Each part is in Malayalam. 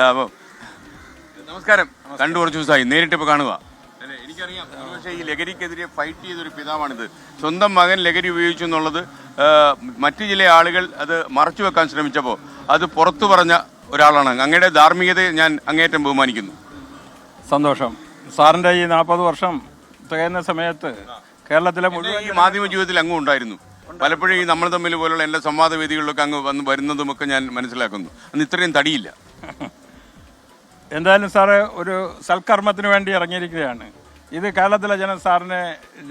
അപ്പോൾ നമസ്കാരം. കണ്ടു കുറച്ച് ദിവസമായി, നേരിട്ടിപ്പോൾ കാണുക. എനിക്കറിയാം, പക്ഷേ ഈ ലഹരിക്കെതിരെ ഫൈറ്റ് ചെയ്തൊരു പിതാവാണിത്. സ്വന്തം മകൻ ലഹരി ഉപയോഗിച്ചു എന്നുള്ളത് മറ്റു ചില ആളുകൾ അത് മറച്ചു വെക്കാൻ ശ്രമിച്ചപ്പോൾ അത് പുറത്തു പറഞ്ഞ ഒരാളാണ്. അങ്ങയുടെ ധാർമ്മികതയെ ഞാൻ അങ്ങേയറ്റം ബഹുമാനിക്കുന്നു. സന്തോഷം. സാറിൻ്റെ ഈ 40 വർഷം തികയുന്ന സമയത്ത് കേരളത്തിലെ മുഴുവൻ ഈ മാധ്യമ ജീവിതത്തിൽ അങ്ങും ഉണ്ടായിരുന്നു. പലപ്പോഴും ഈ നമ്മൾ തമ്മിൽ പോലുള്ള എല്ലാ സംവാദ വേദികളിലൊക്കെ അങ്ങ് വന്ന് വരുന്നതുമൊക്കെ ഞാൻ മനസ്സിലാക്കുന്നു. അന്ന് ഇത്രയും തടിയില്ല. എന്തായാലും സാറ് ഒരു സൽക്കർമ്മത്തിന് വേണ്ടി ഇറങ്ങിയിരിക്കുകയാണ്. ഇത് കേരളത്തിലെ ജനം സാറിനെ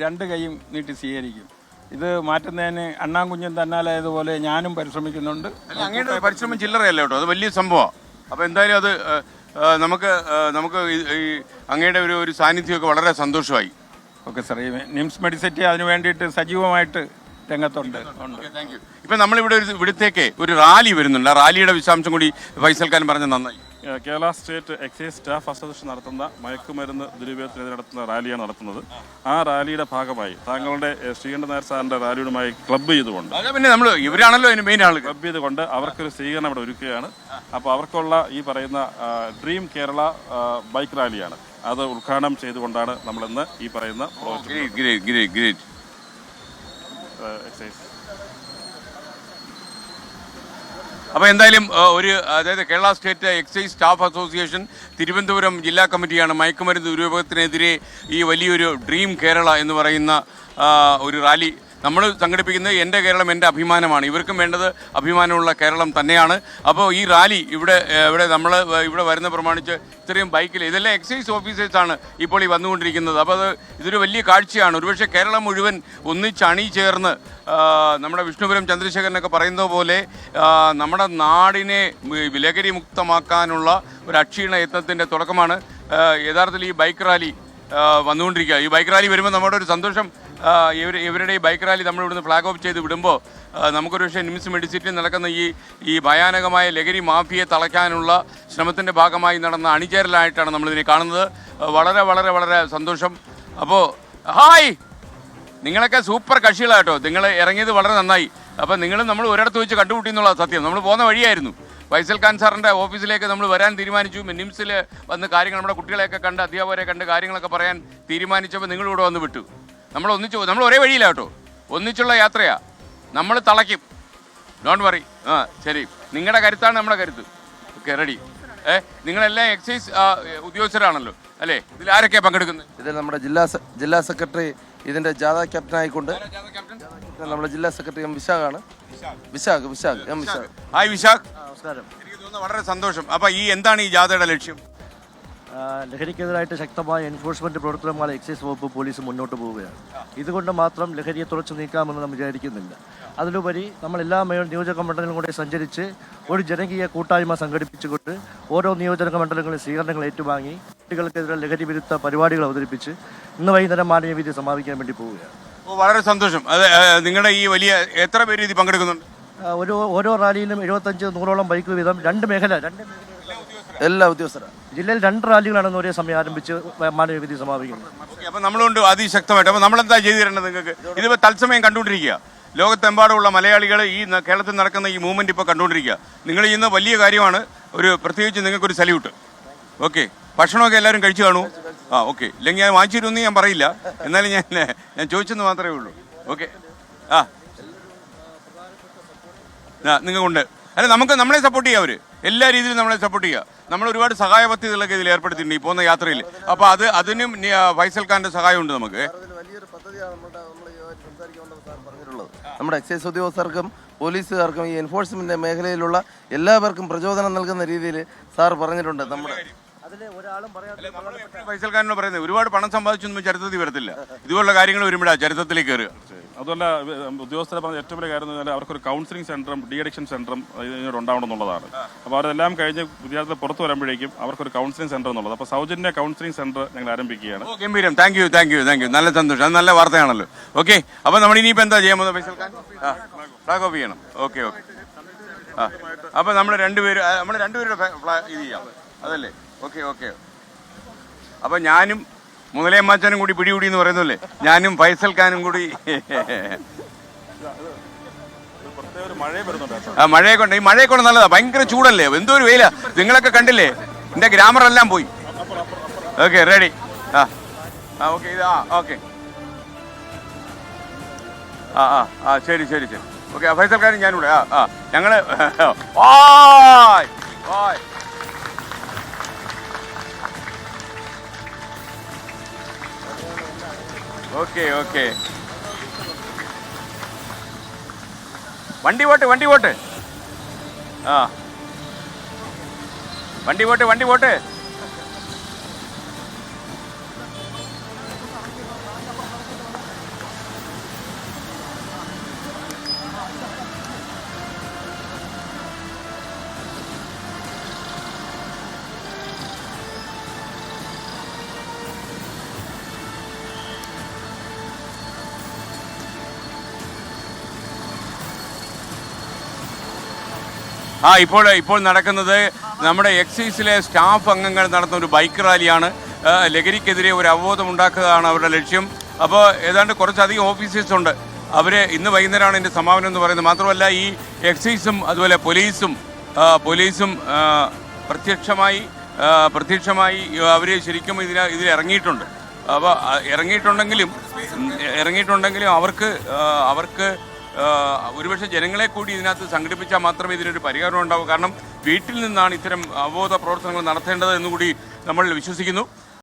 2 കൈയും നീട്ടി സ്വീകരിക്കും. ഇത് മാറ്റുന്നതിന് അണ്ണാൻകുഞ്ഞും തന്നാലായതുപോലെ ഞാനും പരിശ്രമിക്കുന്നുണ്ട്. അങ്ങയുടെ പരിശ്രമം ചില്ലറയല്ല കേട്ടോ, അത് വലിയ സംഭവമാണ്. അപ്പോൾ എന്തായാലും അത് നമുക്ക് ഈ അങ്ങയുടെ ഒരു സാന്നിധ്യമൊക്കെ വളരെ സന്തോഷമായി. Okay sir. ഈ നിംസ് മെഡിസിറ്റി അതിന് വേണ്ടിയിട്ട് സജീവമായിട്ട് രംഗത്തുണ്ട്. Thank you. ഇപ്പം നമ്മളിവിടെ ഇവിടത്തേക്ക് ഒരു റാലി വരുന്നുണ്ട്. ആ റാലിയുടെ വിശദാംശം കൂടി ഫൈസൽ ഖാൻ പറഞ്ഞ നന്നായി. Kerala state excise staff association നടത്തുന്ന മയക്കുമരുന്ന് ദുരുപയോഗത്തിനെതിരെ നടത്തുന്ന റാലിയാണ് നടത്തുന്നത്. ആ റാലിയുടെ ഭാഗമായി താങ്കളുടെ ശ്രീകണ്ഠൻ നായർ സാറിന്റെ റാലിയുമായി ക്ലബ് ചെയ്തുകൊണ്ട് പിന്നെ നമ്മൾ ഇവരാണല്ലോ അതിന് മെയിൻ ആൾ. ക്ലബ് ചെയ്തുകൊണ്ട് അവർക്കൊരു സ്വീകരണം ഇവിടെ ഒരുക്കുകയാണ്. അപ്പോൾ അവർക്കുള്ള ഈ പറയുന്ന ഡ്രീം കേരള ബൈക്ക് റാലിയാണ്. അത് ഉദ്ഘാടനം ചെയ്തുകൊണ്ടാണ് നമ്മളിന്ന് ഈ പറയുന്ന എക്സൈസ്. അപ്പോൾ എന്തായാലും അതായത് Kerala state excise staff association Thiruvananthapuram ജില്ലാ കമ്മിറ്റിയാണ് മയക്കുമരുന്ന് ദുരുപയോഗത്തിനെതിരെ ഈ വലിയൊരു ഡ്രീം കേരള എന്ന് പറയുന്ന ഒരു റാലി നമ്മൾ സംഘടിപ്പിക്കുന്നത്. എൻ്റെ കേരളം എൻ്റെ അഭിമാനമാണ്. ഇവർക്കും വേണ്ടത് അഭിമാനമുള്ള കേരളം തന്നെയാണ്. അപ്പോൾ ഈ റാലി ഇവിടെ നമ്മൾ ഇവിടെ വരുന്ന പ്രമാണിച്ച് ഇത്രയും ബൈക്കിൽ ഇതെല്ലാം എക്സൈസ് ഓഫീസേഴ്സാണ് ഇപ്പോൾ ഈ വന്നുകൊണ്ടിരിക്കുന്നത്. അപ്പോൾ ഇതൊരു വലിയ കാഴ്ചയാണ്. ഒരുപക്ഷെ കേരളം മുഴുവൻ ഒന്നിച്ച് അണിചേർന്ന് നമ്മുടെ വിഷ്ണുപുരം ചന്ദ്രശേഖരനൊക്കെ പറയുന്നത് പോലെ നമ്മുടെ നാടിനെ ലഹരി മുക്തമാക്കാനുള്ള ഒരു അക്ഷീണ യത്നത്തിൻ്റെ തുടക്കമാണ് യഥാർത്ഥത്തിൽ ഈ ബൈക്ക് റാലി വന്നുകൊണ്ടിരിക്കുക. ഈ ബൈക്ക് റാലി വരുമ്പോൾ നമ്മുടെ ഒരു സന്തോഷം, ഇവരുടെ ഈ ബൈക്ക് റാലി നമ്മളിവിടുന്ന് ഫ്ലാഗ് ഓഫ് ചെയ്ത് വിടുമ്പോൾ നമുക്കൊരു പക്ഷേ നിംസ് മെഡിസിറ്റിയിൽ നടക്കുന്ന ഈ ഭയാനകമായ ലഹരി മാഫിയെ തളയ്ക്കാനുള്ള ശ്രമത്തിൻ്റെ ഭാഗമായി നടന്ന അണിചേരലായിട്ടാണ് നമ്മളിതിനെ കാണുന്നത്. വളരെ വളരെ വളരെ സന്തോഷം. അപ്പോൾ ഹായ്, നിങ്ങളൊക്കെ സൂപ്പർ കക്ഷികളാട്ടോ. നിങ്ങൾ ഇറങ്ങിയത് വളരെ നന്നായി. അപ്പോൾ നിങ്ങൾ നമ്മൾ ഒരിടത്ത് വെച്ച് കണ്ടുമുട്ടി എന്നുള്ള സത്യം. നമ്മൾ പോകുന്ന വഴിയായിരുന്നു. ഫൈസൽ ഖാൻ സാറിൻ്റെ ഓഫീസിലേക്ക് നമ്മൾ വരാൻ തീരുമാനിച്ചു. നിംസിൽ വന്ന് കാര്യങ്ങൾ നമ്മുടെ കുട്ടികളെയൊക്കെ കണ്ട് അധ്യാപകരെ കണ്ട് കാര്യങ്ങളൊക്കെ പറയാൻ തീരുമാനിച്ചപ്പോൾ നിങ്ങളിവിടെ വന്ന് വിട്ടു. നമ്മൾ ഒരേ വഴിയില്ല കേട്ടോ, ഒന്നിച്ചുള്ള യാത്രയാണ്. നമ്മൾ തളയ്ക്കും, ഡോണ്ട് വറി. ശരി, നിങ്ങളുടെ കരുത്താണ് നമ്മുടെ കരുത്ത്. Okay, ready. നിങ്ങളെല്ലാം എക്സൈസ് ഉദ്യോഗസ്ഥരാണല്ലോ അല്ലേ? ഇതിൽ ആരൊക്കെയാണ് പങ്കെടുക്കുന്നത്? ഇതിൽ നമ്മുടെ ജില്ലാ സെക്രട്ടറി ഇതിന്റെ ജാഥ ക്യാപ്റ്റൻ ആയിക്കൊണ്ട് നമ്മുടെ ജില്ലാ സെക്രട്ടറി എം വിശാഖാണ്. വിശാഖ്. ഹായ് വിശാഖ്. നമസ്കാരം. എനിക്ക് തോന്നുന്നു വളരെ സന്തോഷം. അപ്പോൾ എന്താണ് ഈ ജാഥയുടെ ലക്ഷ്യം? ലഹരിക്കെതിരായിട്ട് ശക്തമായ എൻഫോഴ്സ്മെന്റ് പ്രവർത്തനമാണ് എക്സൈസ് വകുപ്പ് പോലീസ് മുന്നോട്ട് പോവുകയാണ്. ഇതുകൊണ്ട് മാത്രം ലഹരിയെ തുറച്ചു നീക്കാമെന്ന് നാം വിചാരിക്കുന്നില്ല. അതിലുപരി നമ്മൾ എല്ലാ നിയോജക മണ്ഡലങ്ങളും കൂടെ സഞ്ചരിച്ച് ഒരു ജനകീയ കൂട്ടായ്മ സംഘടിപ്പിച്ചുകൊണ്ട് ഓരോ നിയോജക മണ്ഡലങ്ങളിൽ സ്വീകരണങ്ങൾ ഏറ്റുവാങ്ങി കുട്ടികൾക്കെതിരെ ലഹരി വിരുദ്ധ പരിപാടികൾ അവതരിപ്പിച്ച് ഇന്ന് വൈകുന്നേരം മാനവീതി സമാപിക്കാൻ വേണ്ടി പോവുകയാണ്. വളരെ സന്തോഷം. അത് നിങ്ങളുടെ ഈ വലിയ എത്ര പേര് ഇതിൽ പങ്കെടുക്കുന്നുണ്ട്? ഓരോ റാലിയിലും 75-100ഓളം ബൈക്ക് വീതം 2 മേഖല എല്ലാ ഉദ്യോഗസ്ഥരാണ്. ജില്ലയിൽ 2 റാലികളാണെന്ന് ഒരേ സമയം ആരംഭിച്ച് മാനവീതി സമാപിക്കുന്നത്. അപ്പം നമ്മളുണ്ട് അതിശക്തമായിട്ട്. അപ്പോൾ നമ്മളെന്താ ചെയ്തു തരേണ്ടത് നിങ്ങൾക്ക്? ഇതിപ്പോൾ തത്സമയം കണ്ടുകൊണ്ടിരിക്കുക. ലോകത്തെമ്പാടുമുള്ള മലയാളികൾ ഈ കേരളത്തിൽ നടക്കുന്ന ഈ മൂവ്മെൻറ്റ് ഇപ്പോൾ കണ്ടുകൊണ്ടിരിക്കുക. നിങ്ങൾ ചെയ്യുന്ന വലിയ കാര്യമാണ്. പ്രത്യേകിച്ച് നിങ്ങൾക്കൊരു സല്യൂട്ട്. ഓക്കെ, ഭക്ഷണമൊക്കെ എല്ലാവരും കഴിച്ചു കാണൂ. ഓക്കെ, ഇല്ലെങ്കിൽ ഞാൻ വാങ്ങിച്ചിരുന്നു ഞാൻ പറയില്ല. എന്നാലും ഞാൻ ചോദിച്ചെന്ന് മാത്രമേ ഉള്ളൂ. ഓക്കെ, നിങ്ങൾക്കുണ്ട്. അല്ല, നമ്മളെ സപ്പോർട്ട് ചെയ്യുക. അവർ എല്ലാ രീതിയിലും നമ്മളെ സപ്പോർട്ട് ചെയ്യുക. നമ്മൾ ഒരുപാട് സഹായ പദ്ധതികളൊക്കെ ഇതിൽ ഏർപ്പെടുത്തിയിട്ടുണ്ട് ഈ പോകുന്ന യാത്രയിൽ. അപ്പോൾ അതിനും ഫൈസൽ ഖാന്റെ സഹായമുണ്ട് നമുക്ക്. വലിയൊരു പദ്ധതിയാണ് നമ്മുടെ എക്സൈസ് ഉദ്യോഗസ്ഥർക്കും പോലീസുകാർക്കും ഈ എൻഫോഴ്സ്മെന്റ് മേഖലയിലുള്ള എല്ലാവർക്കും പ്രചോദനം നൽകുന്ന രീതിയിൽ സാർ പറഞ്ഞിട്ടുണ്ട്. നമ്മുടെ ഫൈസൽ ഖാനോട് പറയുന്നത് ഒരുപാട് പണം സമ്പാദിച്ചൊന്നും ചരിത്രത്തിൽ വരത്തില്ല. ഇതുപോലുള്ള കാര്യങ്ങൾ വരുമ്പോഴാണ് ചരിത്രത്തിലേക്ക് കയറുക. അതുമല്ല, ഉദ്യോഗസ്ഥരെ പറഞ്ഞ ഏറ്റവും വലിയ കാര്യം എന്ന് പറഞ്ഞാൽ അവർക്കൊരു കൗൺസിലിംഗ് സെന്ററും ഡി അഡിക്ഷൻ സെന്ററും ഇതിനോട് ഉണ്ടാവണമെന്നുള്ളതാണ്. അപ്പോൾ അതെല്ലാം കഴിഞ്ഞ് വിദ്യാർത്ഥികൾ പുറത്ത് വരുമ്പോഴേക്കും അവർക്കൊരു കൗൺസിലിംഗ് സെന്റർ എന്നുള്ളത്. അപ്പോൾ സൗജന്യ കൗൺസിലിംഗ് സെന്റർ ഞങ്ങൾ ആരംഭിക്കുകയാണ്. ഗംഭീരം. Thank you. നല്ല സന്തോഷം. അത് നല്ല വാർത്തയാണല്ലോ. ഓക്കെ, അപ്പോൾ നമ്മൾ ഇനിയിപ്പോൾ എന്താ ചെയ്യാൻ പോകുന്നത്? ഫൈസൽ ഖാൻ ഫ്ലാഗ് ഓഫ് ചെയ്യണം. ഓക്കെ. അപ്പോൾ നമ്മൾ രണ്ടുപേരുടെ ഇത് ചെയ്യാം, അതല്ലേ? ഓക്കെ. അപ്പോൾ ഞാനും മുതലേമാച്ചാനും കൂടി പിടികൂടി എന്ന് പറയുന്നല്ലേ, ഞാനും ഫൈസൽ ഖാനും കൂടി ഒരു മഴയും വരുന്നുണ്ട് കേട്ടോ. ആ മഴയൊക്കെ ഈ മഴയൊക്കെ നല്ലതാ. ഭയങ്കര ചൂടല്ലേ, എന്തോ ഒരു വെയിലാ. നിങ്ങളൊക്കെ കണ്ടില്ലേ, എന്റെ ഗ്രാമർ എല്ലാം പോയി. Okay ready. ആ ആ ഓക്കെ ഇത് ഓക്കെ ശരി ശരി ശരി ഓക്കെ. ഫൈസൽക്കാരൻ ഞാനിവിടെ ഞങ്ങള് ഓക്കെ ഓക്കെ. വണ്ടി പോട്ട് വണ്ടി പോട്ട് വണ്ടി പോട്ട് വണ്ടി പോട്ട്. ഇപ്പോൾ നടക്കുന്നത് നമ്മുടെ എക്സൈസിലെ സ്റ്റാഫ് അംഗങ്ങൾ നടത്തുന്ന ഒരു ബൈക്ക് റാലിയാണ്. ലഹരിക്കെതിരെ ഒരു അവബോധം ഉണ്ടാക്കുകയാണ് അവരുടെ ലക്ഷ്യം. അപ്പോൾ ഏതാണ്ട് കുറച്ചധികം ഓഫീസേഴ്സ് ഉണ്ട്. അവർ ഇന്ന് വൈകുന്നേരമാണ് ഇതിൻ്റെ സമാപനം എന്ന് പറയുന്നത്. മാത്രമല്ല ഈ എക്സൈസും അതുപോലെ പോലീസും പ്രത്യക്ഷമായി അവർ ശരിക്കും ഇതിൽ ഇറങ്ങിയിട്ടുണ്ട്. അപ്പോൾ ഇറങ്ങിയിട്ടുണ്ടെങ്കിലും അവർക്ക് ഒരുപക്ഷെ ജനങ്ങളെ കൂടി ഇതിനകത്ത് സംഘടിപ്പിച്ചാൽ മാത്രമേ ഇതിനൊരു പരിഹാരം ഉണ്ടാവൂ. കാരണം വീട്ടിൽ നിന്നാണ് ഇത്തരം അവബോധ പ്രവർത്തനങ്ങൾ നടത്തേണ്ടത് എന്നുകൂടി നമ്മൾ വിശ്വസിക്കുന്നു.